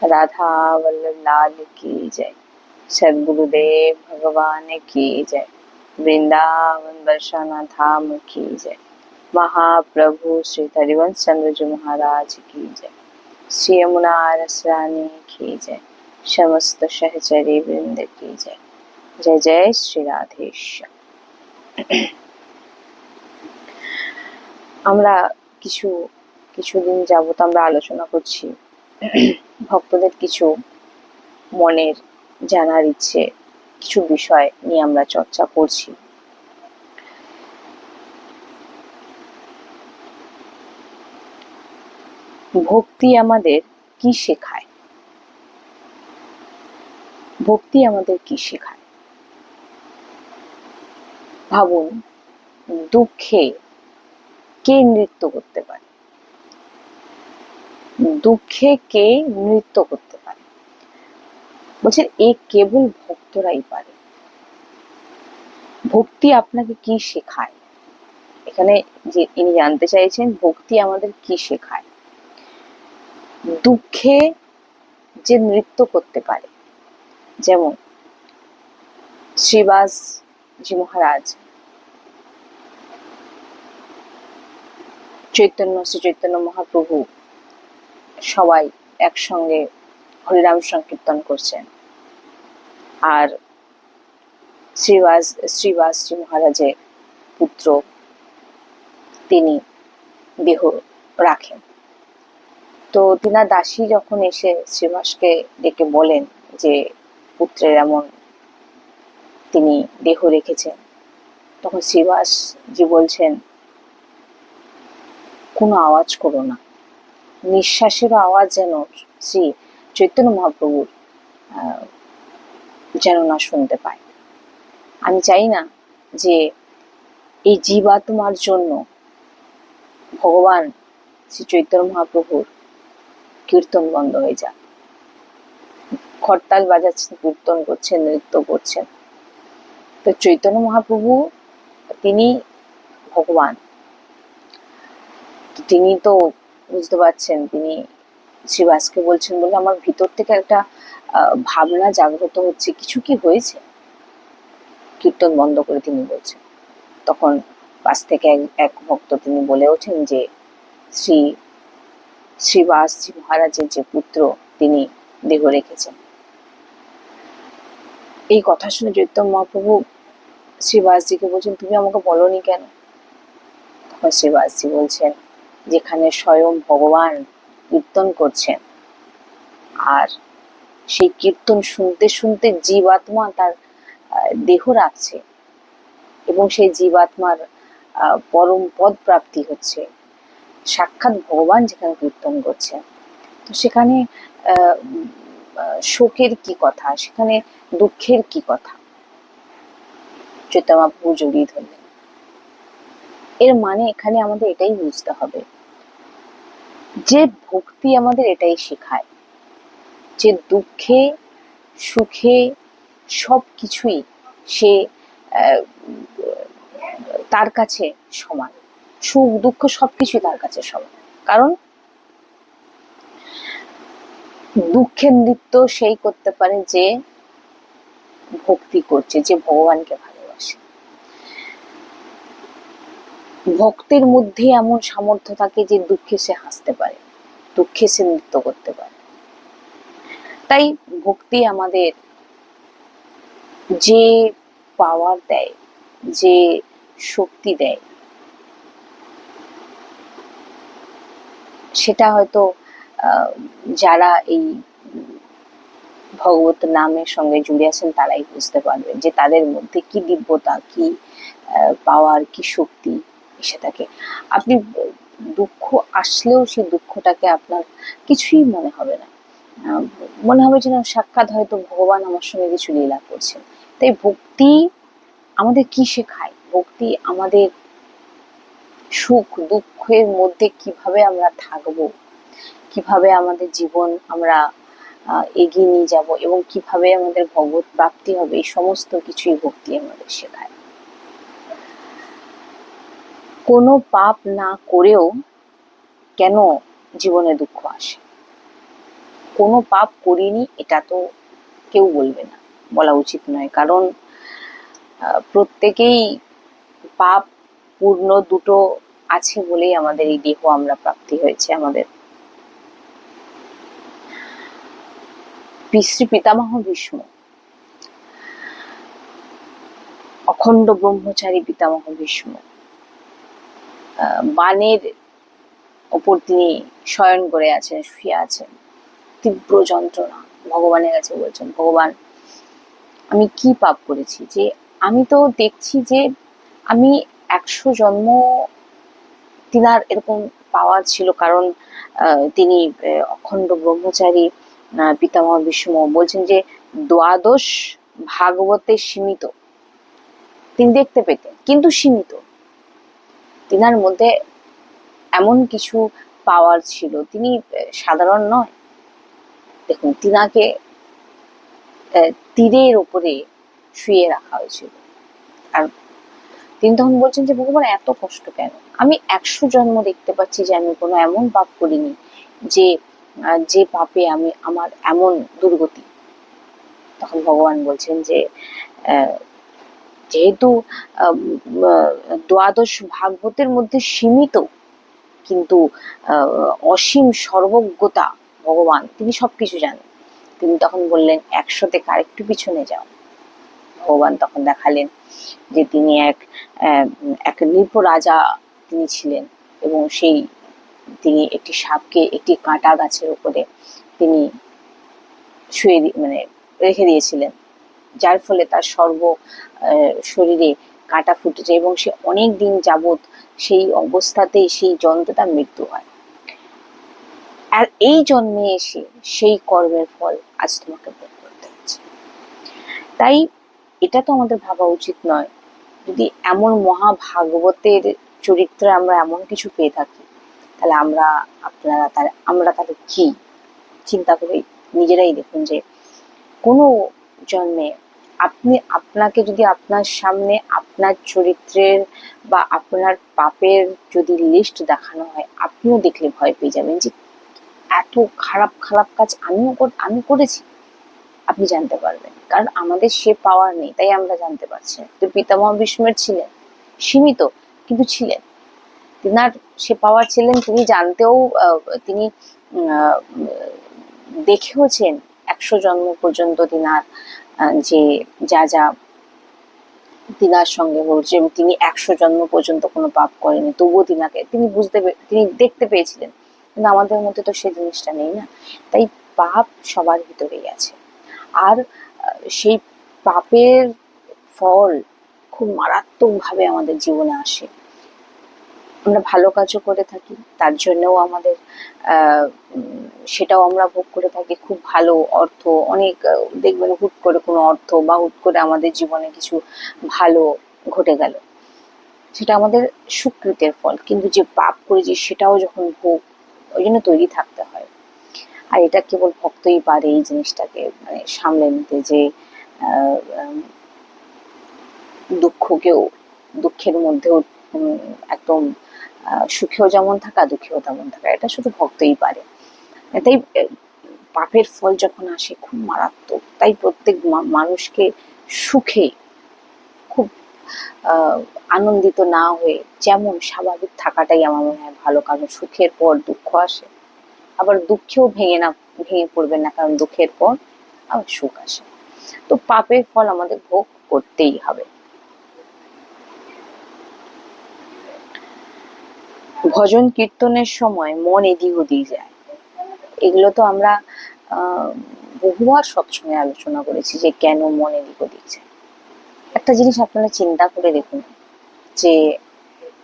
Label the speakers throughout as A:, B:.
A: राधा वल्लभ लाल की जय। सद्गुरुदेव भगवान की जय। वृंदावन बरसाना धाम की जय। महाप्रभु श्री हरिवंश चंद्र जी महाराज की जय। श्री यमुना रस रानी की जय। समस्त सहचरी वृंद की जय। जय जय श्री राधेश्याम। আমরা কিছুদিন যাবত আমরা আলোচনা করছি ভক্তদের কিছু মনের জানার ইচ্ছে, কিছু বিষয় নিয়ে আমরা চর্চা করছি। ভক্তি আমাদের কি শেখায়? ভক্তি আমাদের কি শেখায়? ভাবুন, দুঃখে কে নৃত্য করতে পারে? দুঃখে কে নৃত্য করতে পারে? বলছেন এ কেবল ভক্তরাই পারে। ভক্তি আপনাকে কি শেখায়? এখানে যে ইনি জানতে চাইছেন ভক্তি আমাদের কি শেখায়। দুঃখে যে নৃত্য করতে পারে, যেমন শ্রীবাস জি মহারাজ শ্রী চৈতন্য মহাপ্রভু সবাই একসঙ্গে হরিনাম সংকীর্তন করছেন, আর শ্রীবাস জি মহারাজের পুত্র তিনি দেহ রাখেন। তো তিনার দাসী যখন এসে শ্রীবাসকে ডেকে বলেন যে পুত্রের এমন তিনি দেহ রেখেছেন, তখন শ্রীবাস জি বলছেন কোনো আওয়াজ করো না, নিঃশ্বাসেরও আওয়াজ যেন শ্রী চৈতন্য মহাপ্রভুর যেন না শুনতে পায়। আমি চাই না যে এই জীবাত্মার জন্য ভগবান শ্রী চৈতন্য মহাপ্রভুর কীর্তন বন্ধ হয়ে যাক। খরতাল বাজাচ্ছেন, কীর্তন করছেন, নৃত্য করছেন। তো চৈতন্য মহাপ্রভু তিনি ভগবান, তিনি তো বুঝতে পারছেন, তিনি শ্রীবাসকে বলছেন বলে আমার ভিতর থেকে একটা ভাবনা জাগ্রত হচ্ছে, কিছু কি হয়েছে? কীর্তন বন্ধ করে তিনি বলছেন। তখন পাশ থেকে এক ভক্ত তিনি বলে ওঠেন যে শ্রীবাস জি মহারাজের যে পুত্র তিনি দেহ রেখেছেন। এই কথা শুনে চৈতন্য মহাপ্রভু শ্রীবাসজিকে বলছেন তুমি আমাকে বলনি কেন? তখন শ্রীবাসজি বলছেন যেখানে স্বয়ং ভগবান কীর্তন করছেন, আর সেই কীর্তন শুনতে শুনতে জীবাত্মা তার দেহ রাখছে এবং সেই জীবাত্মার পরম পদ প্রাপ্তি হচ্ছে, সাক্ষাৎ ভগবান যেখানে কীর্তন করছেন, তো সেখানে শোকের কি কথা, সেখানে দুঃখের কি কথা? চৈতন্য মহাপ্রভু জড়িয়ে ধরলেন। এর মানে এখানে আমাদের এটাই বুঝতে হবে যে ভক্তি আমাদের এটাই শেখায় যে দুঃখে সুখে সবকিছুই সে তার কাছে সমান, সুখ দুঃখ সবকিছুই তার কাছে সমান। কারণ দুঃখের নৃত্য সেই করতে পারে যে ভক্তি করছে, যে ভগবানকে ভালোবাসে। ভক্তের মধ্যে এমন সামর্থ্য থাকে যে দুঃখে সে হাসতে পারে, দুঃখে সে নৃত্য করতে পারে। তাই ভক্তি আমাদের যে পাওয়ার দেয়, যে শক্তি দেয়, সেটা হয়তো যারা এই ভগবত নামের সঙ্গে জুড়ে আছেন তারাই বুঝতে পারবেন যে তাদের মধ্যে কি দিব্যতা, কি পাওয়ার, কি শক্তি এসে থাকে। আপনি দুঃখ আসলেও সেই দুঃখটাকে আপনার কিছুই মনে হবে না, মনে হবে যেন সাক্ষাৎ হয়তো ভগবান আমার সঙ্গে কিছু লীলা করছেন। তাই ভক্তি আমাদের কি শেখায়? ভক্তি আমাদের সুখ দুঃখের মধ্যে কিভাবে আমরা থাকবো, কিভাবে আমাদের জীবন আমরা এগিয়ে নিয়ে যাব এবং কিভাবে আমাদের ভগবত প্রাপ্তি হবে, এই সমস্ত কিছুই ভক্তি আমাদের শেখায়। কোনো পাপ না করেও কেন জীবনে দুঃখ আসে? কোনো পাপ করিনি এটা তো কেউ বলবে না, বলা উচিত নয়, কারণ প্রত্যেকেই পাপ পূর্ণ দুটো আছে বলেই আমাদের এই দেহ আমরা প্রাপ্তি হয়েছে। আমাদের পিতৃ পিতামহ ভীষ্ম, অখণ্ড ব্রহ্মচারী পিতামহ ভীষ্ম, বানের ওপর তিনি শয়ন করে আছেন, শুয়ে আছেন, তীব্র যন্ত্রণা, ভগবানের কাছে বলছেন, ভগবান আমি কি পাপ করেছি যে আমি তো দেখছি যে আমি 100 জন্ম তিনার এরকম পাওয়ার ছিল, কারণ তিনি অখণ্ড ব্রহ্মচারী পিতামহ ভীষ্ম বলছেন যে দ্বাদশ ভাগবতে সীমিত তিনি দেখতে পেতেন, কিন্তু সীমিত। তিনার মধ্যে এমন কিছু পাওয়ার ছিল, তিনি সাধারণ নয়। দেখুন, তিনাকে তীরের ওপরে শুয়ে রাখা হয়েছিল, আর তিনি তখন বলছেন যে ভগবান এত কষ্ট কেন? আমি 100 জন্ম দেখতে পাচ্ছি যে আমি কোনো এমন পাপ করিনি যে পাপে আমি আমার এমন দুর্গতি। তখন ভগবান বলছেন যে যেহেতু দ্বাদশ ভাগবতের মধ্যে সীমিত, কিন্তু অসীম সর্বজ্ঞতা ভগবান, তিনি সবকিছু জানেন। তিনি তখন বললেন 100 থেকে আরেকটু পিছনে যাও। ভগবান তখন দেখালেন যে তিনি এক নৃপ রাজা তিনি ছিলেন, এবং তিনি একটি সাপকে একটি কাঁটা গাছের উপরে তিনি রেখে দিয়েছিলেন, যার ফলে তার শরীরে কাঁটা ফুটেছে, এবং সে অনেক দিন যাবৎ সেই অবস্থাতেই সেই যন্ত্রে তার মৃত্যু হয়। আর এই জন্মে এসে সেই কর্মের ফল আজ তোমাকে ভোগ করতে হচ্ছে। তাই এটা তো আমাদের ভাবা উচিত নয়, যদি এমন মহাভাগবতের চরিত্রে আমরা এমন কিছু পেয়ে থাকি, তাহলে আমরা তাহলে কি চিন্তা করে নিজেরাই দেখুন যে কোনো জন্মে আপনাকে যদি আপনার সামনে আপনার চরিত্রের বা আপনার পাপের যদি লিস্ট দেখানো হয়, আপনিও দেখলে ভয় পেয়ে যাবেন যে এত খারাপ খারাপ কাজ আমি করেছি। আপনি জানতে পারবেন, কারণ আমাদের সে পাওয়ার নেই, তাই আমরা জানতে পারছি না। তো পিতামহ ভীষ্মের ছিলেন, সীমিত কিন্তু ছিলেন, তিনার সে পাওয়ার ছিলেন, তিনি জানতেও তিনি দেখেওছেন 100 জন্ম পর্যন্ত তিনার যে যা তিনার সঙ্গে হচ্ছে, তিনি 100 জন্ম পর্যন্ত কোনো পাপ করেনি, তবুও তিনি দেখতে পেয়েছিলেন। কিন্তু আমাদের মধ্যে তো সেই জিনিসটা নেই না, তাই পাপ সবার ভিতরেই আছে। আর সেই পাপের ফল খুব মারাত্মকভাবে আমাদের জীবনে আসে। আমরা ভালো কাজও করে থাকি, তার জন্যও আমাদের সেটাও আমরা ভোগ করে থাকি, খুব ভালো অর্থ, অনেক দেখবেন হুট করে কোনো অর্থ বা হুট করে আমাদের জীবনে কিছু ভালো ঘটে গেল, সেটা আমাদের সুকৃতের ফল। কিন্তু যে পাপ করেছি সেটাও যখন ভোগ, ওই জন্য তৈরি থাকতে হয়। আর এটা কেবল ভক্তই পারে এই জিনিসটাকে সামলে নিতে, যে দুঃখের মধ্যেও একদম সুখেও যেমন থাকা, দুঃখেও তেমন থাকা, এটা শুধু ভক্তই পারে। তাই পাপের ফল যখন আসে খুব মারাত্মক। তাই প্রত্যেক মানুষকে সুখে খুব আনন্দিত না হয়ে যেমন স্বাভাবিক থাকাটাই আমার মনে হয় ভালো, কারণ সুখের পর দুঃখ আসে, আবার দুঃখেও ভেঙে পড়বেন না, কারণ দুঃখের পর আবার সুখ আসে। তো পাপের ফল আমাদের ভোগ করতেই হবে। ভজন কীর্তনের সময় মন এদিক ওদিক যায়, এগুলো তো আমরা বহুবার সবসময় আলোচনা করেছি যে কেন মন এদিক ওদিক যায়। একটা জিনিস আপনারা চিন্তা করে দেখুন, যে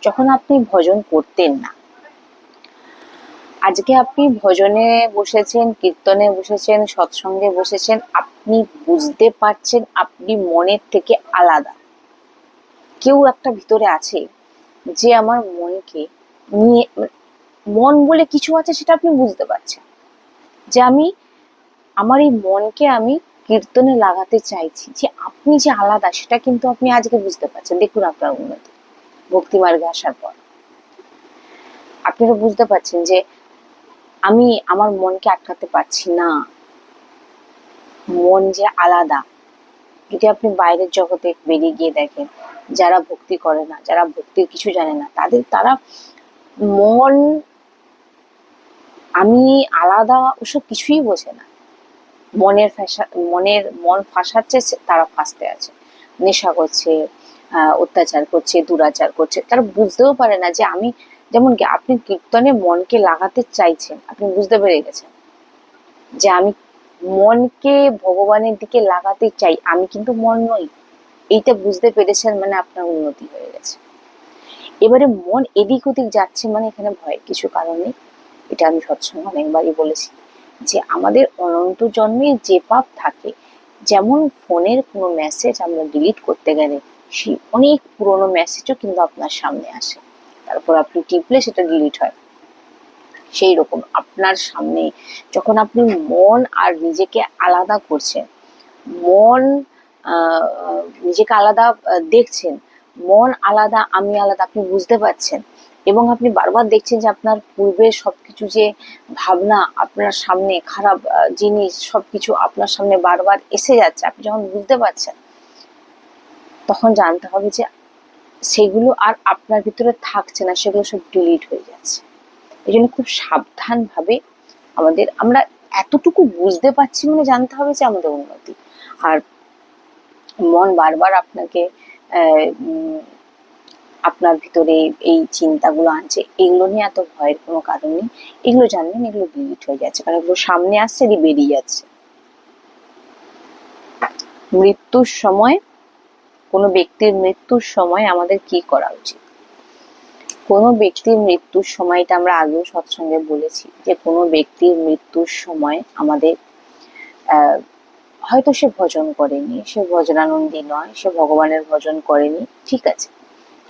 A: যখন আপনি ভজন করতেন না, আজকে আপনি ভজনে বসেছেন, কীর্তনে বসেছেন, সৎসঙ্গে বসেছেন, আপনি বুঝতে পারছেন আপনি মনের থেকে আলাদা। কেউ একটা ভিতরে আছে যে আমার মনকে নিয়ে, মন বলে কিছু আছে সেটা আপনি বুঝতে পারছেন, যে আমার এই মনকে আমি কীর্তনে লাগাতে চাইছি, যে আপনি যে আলাদা সেটা কিন্তু আপনি আজকে বুঝতে পারছেন। দেখুন আপনার উন্নতি ভক্তি মার্গে আসার পর আপনারা বুঝতে পারছেন যে আমি আমার মনকে আটকাতে পারছি না। মন যে আলাদা, যদি আপনি বাইরের জগতে বেরিয়ে গিয়ে দেখেন, যারা ভক্তি করে না, যারা ভক্তির কিছু জানে না, তারা মন আমি আলাদা ওসব কিছুই বোঝে না। মন ফাঁসাচ্ছে, তারা ফাঁসতে আছে, নেশা করছে, অত্যাচার করছে, দুরাচার করছে। তারা বুঝতেও পারে না যে আমি, যেমন কি আপনি কীর্তনে মনকে লাগাতে চাইছেন, আপনি বুঝতে পেরে গেছেন যে আমি মনকে ভগবানের দিকে লাগাতে চাই, আমি কিন্তু মন নই। এইটা বুঝতে পেরেছেন মানে আপনার উন্নতি হয়ে গেছে। এবারে মন এদিক ওদিক যাচ্ছে মানে এখানে ভয়ের কিছু কারণ নেই। এটা আমি সৎসঙ্গে অনেকবারই বলেছি যে আমাদের অনন্ত জন্মে যে পাপ থাকে, যেমন ফোনের কোনো মেসেজ আমরা ডিলিট করতে গেলে সেই অনেক পুরোনো মেসেজও কিন্তু আপনার সামনে আসে, তারপর আপনি টিপলে সেটা ডিলিট হয়। সেই রকম আপনার সামনে যখন আপনি মন আর নিজেকে আলাদা করছেন, মন নিজেকে আলাদা দেখছেন, মন আলাদা আমি আলাদা, আপনি বুঝতে পারছেন, এবং আপনি বারবার দেখছেন যে আপনার পূর্বের সবকিছু যে ভাবনা আপনার সামনে, খারাপ জিনিস সবকিছু আপনার সামনে বারবার এসে যাচ্ছে, আপনি যখন বুঝতে পারছেন, তখন জানতে হবে যে সেগুলো আর আপনার ভিতরে থাকছে না, সেগুলো সব ডিলিট হয়ে যাচ্ছে। এই জন্য খুব সাবধান ভাবে আমরা এতটুকু বুঝতে পারছি মানে জানতে হবে যে আমাদের উন্নতি। আর মন বারবার আপনাকে আপনার ভিতরে এই চিন্তাগুলো আনছে, এগুলো নিয়ে এত ভয়ের কোনো কারণ নেই। এগুলো জানবেন, এগুলো ডিলিট হয়ে যাচ্ছে, কারণ এগুলো সামনে আসছে, দিয়ে বেরিয়ে যাচ্ছে। মৃত্যুর সময়, কোনো ব্যক্তির মৃত্যুর সময় আমাদের কি করা উচিত? কোনো ব্যক্তির মৃত্যুর সময়, এটা আমরা আগেও সৎসঙ্গে বলেছি, যে কোনো ব্যক্তির মৃত্যুর সময় আমাদের হয়তো সে ভজন করেনি, সে ভজনানন্দী নয়, সে ভগবানের ভজন করেনি, ঠিক আছে,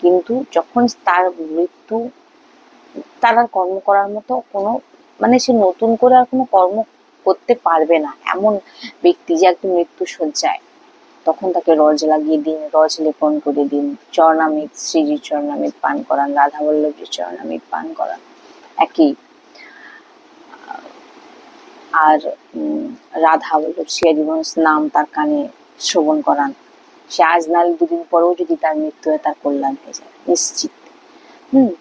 A: কিন্তু যখন তার মৃত্যু, তার আর কর্ম করার মতো কোনো, মানে সে নতুন করে আর কোনো কর্ম করতে পারবে না এমন ব্যক্তি যে একদম মৃত্যু শয্যায়, তখন তাকে রজ লাগিয়ে দিন, রজ লেপন করে দিন, চরণামৃত, শ্রীজির চরণামৃত পান করান, রাধা বল্লভীর চরণামৃত পান করান, একই। আর রাধা বল্লভ শ্রীহরিবংশ নাম তার কানে শ্রবণ করান, সে আজ নাহলে দুদিন পরেও যদি তার মৃত্যু হয়, তার কল্যাণ হয়ে যায় নিশ্চিত।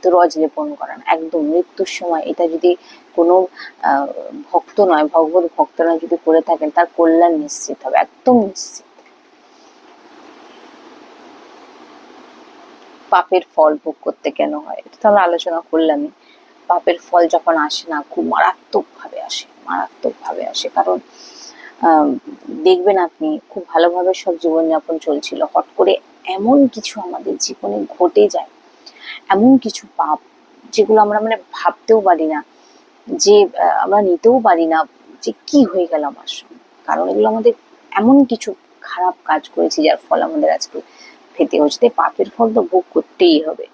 A: তো রজ লেপন করান একদম মৃত্যুর সময়, এটা যদি কোনো ভক্ত নয়, ভগবত ভক্ত নয়, যদি করে থাকেন, তার কল্যাণ নিশ্চিত হবে, একদম নিশ্চিত। পাপের ফল ভোগ করতে কেন হয়, এটা তো আমরা আলোচনা করলামই। পাপের ফল যখন আসে না, খুব মারাত্মক ভাবে আসে, মারাত্মক ভাবে আসে। কারণ দেখবেন আপনি খুব ভালোভাবে সব জীবনযাপন চলছিল, হট করে এমন কিছু আমাদের জীবনে ঘটে যায়, এমন কিছু পাপ যেগুলো আমরা মানে ভাবতেও পারি না, যে আমরা নিতেও পারি না যে কি হয়ে গেল আমার সঙ্গে। কারণ এগুলো আমাদের এমন কিছু খারাপ কাজ করেছি যার ফল আমাদের আজকে পেতে হচ্ছে। পাপের ফল তো ভোগ করতেই হবে।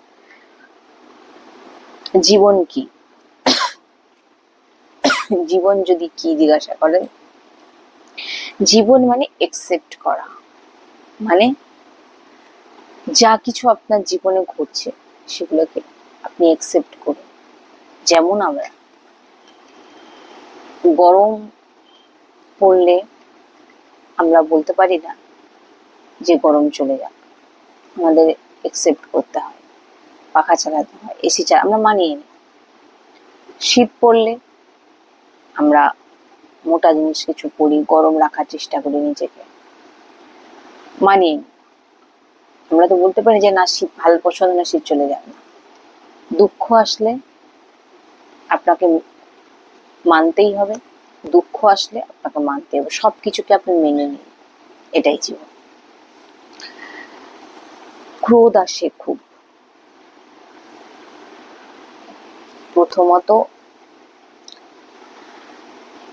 A: জীবন কি? জীবন যদি কি জিজ্ঞাসা করেন, জীবন মানে একসেপ্ট করা, মানে যা কিছু আপনার জীবনে ঘটছে সেগুলোকে আপনি একসেপ্ট করুন। যেমন আমরা গরম পড়লে আমরা বলতে পারি না যে গরম চলে যাক, আমাদের একসেপ্ট করতে হয়, পাখা চালাতে হয়, এসি আমরা মানিয়ে নিই। শীত পড়লে আমরা মোটা জিনিস কিছু পরি, গরম রাখার চেষ্টা করি নিজেকে, মানিয়ে নিই। আমরা তো বলতে পারি যে না শীত ভালো পছন্দ না, শীত চলে যাবে না। দুঃখ আসলে আপনাকে মানতেই হবে, দুঃখ আসলে আপনাকে মানতে হবে, সবকিছুকে আপনি মেনে নিন, এটাই জীবন। ক্রোধ আসে খুব, প্রথমত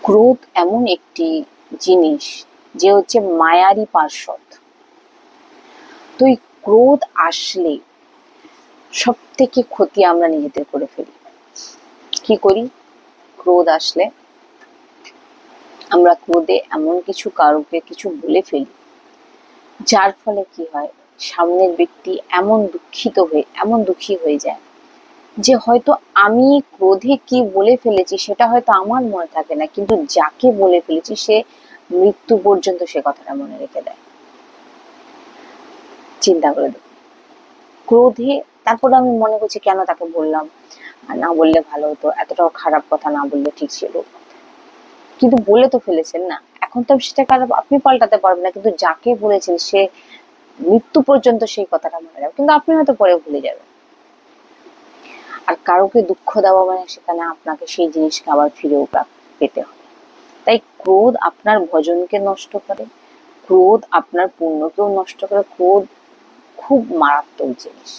A: ক্রোধ এমন একটি জিনিস যে হচ্ছে মায়ারই পার্শ্বদ। তো এই ক্রোধ আসলে সব থেকে ক্ষতি আমরা নিজেদের করে ফেলি। কি করি? ক্রোধ আসলে আমরা ক্রোধে এমন কিছু কারোকে কিছু বলে ফেলি, যার ফলে কি হয়, সামনের ব্যক্তি এমন দুঃখী হয়ে যায় যে হয়তো আমি ক্রোধে কি বলে ফেলেছি সেটা হয়তো আমার মনে থাকে না, কিন্তু যাকে বলে ফেলেছি সে মৃত্যু পর্যন্ত সে কথাটা মনে রেখে দেয়। চিন্তা করে দেখুন, ক্রোধে তারপর আমি মনে করছি কেন তাকে বললাম, আর না বললে ভালো হতো, এতটাও খারাপ কথা না বললে ঠিক ছিল, কিন্তু বলে তো ফেলেছেন না। এখন তো সেটাকে আর আপনি পাল্টাতে পারবেন না, কিন্তু যাকে বলেছেন সে মৃত্যু পর্যন্ত সেই কথাটা মনে রাখবে, কিন্তু আপনি হয়তো পরে ভুলে যাবেন। আর কারোকে দুঃখ দেওয়া মানে সেখানে আপনাকে সেই জিনিসকে আবার ফিরেও পেতে হবে। তাই ক্রোধ আপনার ভজনকে নষ্ট করে, ক্রোধ আপনার পুণ্যকেও নষ্ট করে। ক্রোধ খুব মারাত্মক জিনিস।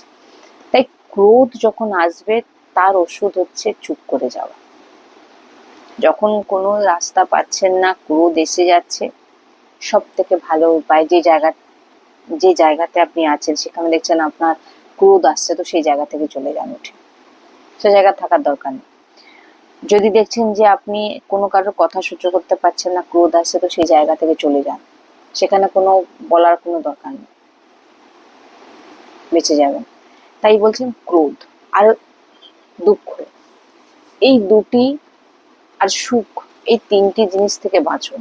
A: তাই ক্রোধ যখন আসবে তার ওষুধ হচ্ছে চুপ করে যাওয়া। যখন কোনো রাস্তা পাচ্ছেন না, ক্রোধ এসে যাচ্ছে, সব থেকে ভালো উপায় যে জায়গাতে আপনি আছেন সেখানে দেখছেন আপনার ক্রোধ আসছে, তো সেই জায়গা থেকে চলে যান উঠে, সে জায়গা থাকার দরকার নেই। যদি দেখছেন যে আপনি কোনো কারোর কথা সহ্য করতে পারছেন না, ক্রোধ আসছে, তো সেই জায়গা থেকে চলে যান, সেখানে কোনো বলার কোনো দরকার নেই, বেঁচে যাবেন। তাই বলছেন ক্রোধ আর দুঃখ, এই দুটি আর সুখ, এই তিনটি জিনিস থেকে বাঁচুন।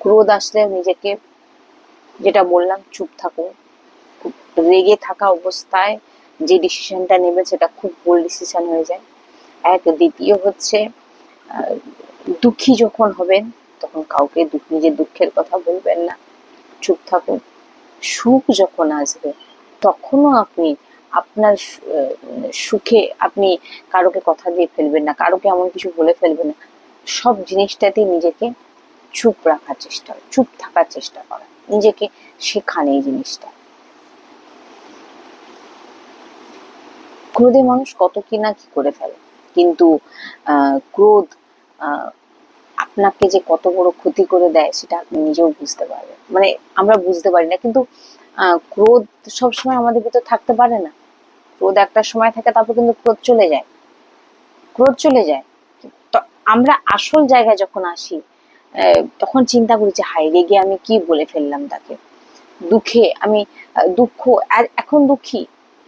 A: ক্রোধ আসলে নিজেকে, যেটা বললাম, চুপ থাকুন। খুব রেগে থাকা অবস্থায় যে ডিসিশনটা নেবে সেটা খুব ভুল ডিসিশন হয়ে যায়। দ্বিতীয় হচ্ছে দুঃখী যখন হবেন তখন কাউকে নিজের দুঃখের কথা বলবেন না, চুপ থাকুন। সুখ যখন আসবে তখনও আপনি আপনার সুখে আপনি কারোকে কথা দিয়ে ফেলবেন না, কারোকে এমন কিছু বলে ফেলবেন না। সব জিনিসটাতে নিজেকে চুপ থাকার চেষ্টা করা, নিজেকে শেখান এই জিনিসটা। ক্রোধে মানুষ কত কি না কি করে ফেলে, কিন্তু ক্রোধ আপনাকে যে কত বড় ক্ষতি করে দেয় সেটা আপনি নিজেও বুঝতে পারবেন। মানে আমরা বুঝতে পারি না, কিন্তু ক্রোধ সবসময় আমাদের ভিতর থাকতে পারে না। ক্রোধ একটা সময় থাকে, তারপর কিন্তু ক্রোধ চলে যায়। তো আমরা আসল জায়গায় যখন আসি তখন চিন্তা করি যে হায়, রেগে আমি কি বলে ফেললাম তাকে, দুঃখে আমি দুঃখ, আর এখন দুঃখী,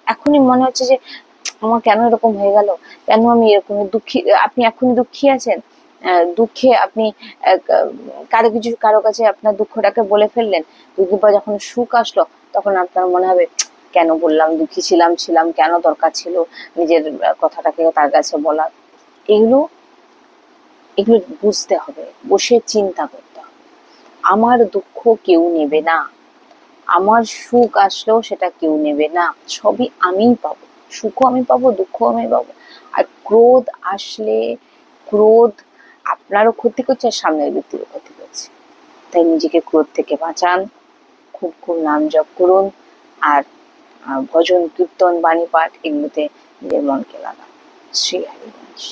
A: এখনই মনে হচ্ছে যে আমার কেন এরকম হয়ে গেল, কেন আমি এরকম দুঃখী। আপনি এখনই দুঃখী আছেন, দুঃখে আপনি কারো কাছে আপনার দুঃখটাকে বলে ফেললেন, দুদিন পর যখন সুখ আসলো তখন আপনার মনে হবে কেন বললাম, দুঃখী ছিলাম, কেন দরকার ছিল নিজের কথাটাকে তার কাছে বলা। এগুলো এগুলো বুঝতে হবে, বসে চিন্তা করতে হবে। আমার দুঃখ কেউ নেবে না, আমার সুখ আসলেও সেটা কেউ নেবে না, সবই আমিই পাবো, সুখও আমি পাবো, দুঃখও আমি পাবো। আর ক্রোধ আসলে, ক্রোধ আপনারও ক্ষতি করছে আর সামনের ব্যক্তিরও ক্ষতি করছে। তাই নিজেকে ক্রোধ থেকে বাঁচান, খুব খুব নাম জপ করুন, আর ভজন কীর্তন বাণী পাঠ এগুলোতে নিজের মনকে লাগান। শ্রী হরি বংশ।